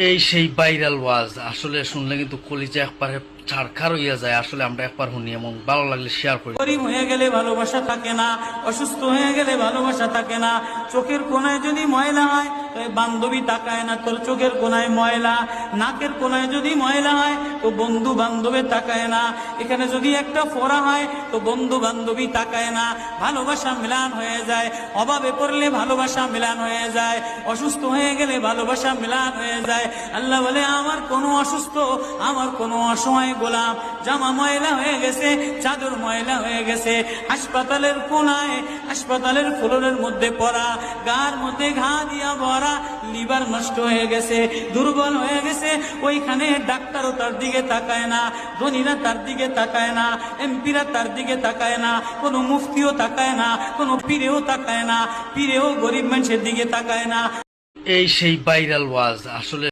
এই সেই ভাইরাল ওয়াজ আসলে শুনলে কিন্তু কলিজা একবারে ছাড়খার হইয়া যায়। আসলে আমরা একবার শুনি এবং ভালো লাগলে শেয়ার করি। গরিব হয়ে গেলে ভালোবাসা থাকে না, অসুস্থ হয়ে গেলে ভালোবাসা থাকে না। চোখের কোনায় যদি ময়লা হয় তো বান্ধবী তাকায় না, তোর চোখের কোনায় ময়লা। নাকের কোনায় যদি ময়লা হয় তো বন্ধু বান্ধবে তাকায় না। এখানে যদি একটা ফোড়া হয় তো বন্ধু বান্ধবী তাকায় না। ভালোবাসা মিলান হয়ে যায়, অভাবে পড়লে ভালোবাসা মিলান হয়ে যায়, অসুস্থ হয়ে গেলে ভালোবাসা মিলান হয়ে যায়। আল্লাহ বলে আমার কোনো অসুস্থ, আমার কোনো অসহায় গোলাম জামা ময়লা হয়ে গেছে, চাদর ময়লা হয়ে গেছে, হাসপাতালের কোনায় হাসপাতালের ফ্লোরের মধ্যে পড়া, গার মধ্যে ঘা দিয়া ভরা, লিভার নষ্ট হয়ে গেছে, দুর্বল হয়ে গেছে। ওইখানে ডাক্তারও তার দিকে তাকায় না, ধনীরা তার দিকে তাকায় না, এমপিরা তার দিকে তাকায় না, কোনো মুফতিও তাকায় না, কোনো পীরেও তাকায় না, পীরেও গরিব মানুষের দিকে তাকায় না। এই সেই ভাইরাল ওয়াজ আসলে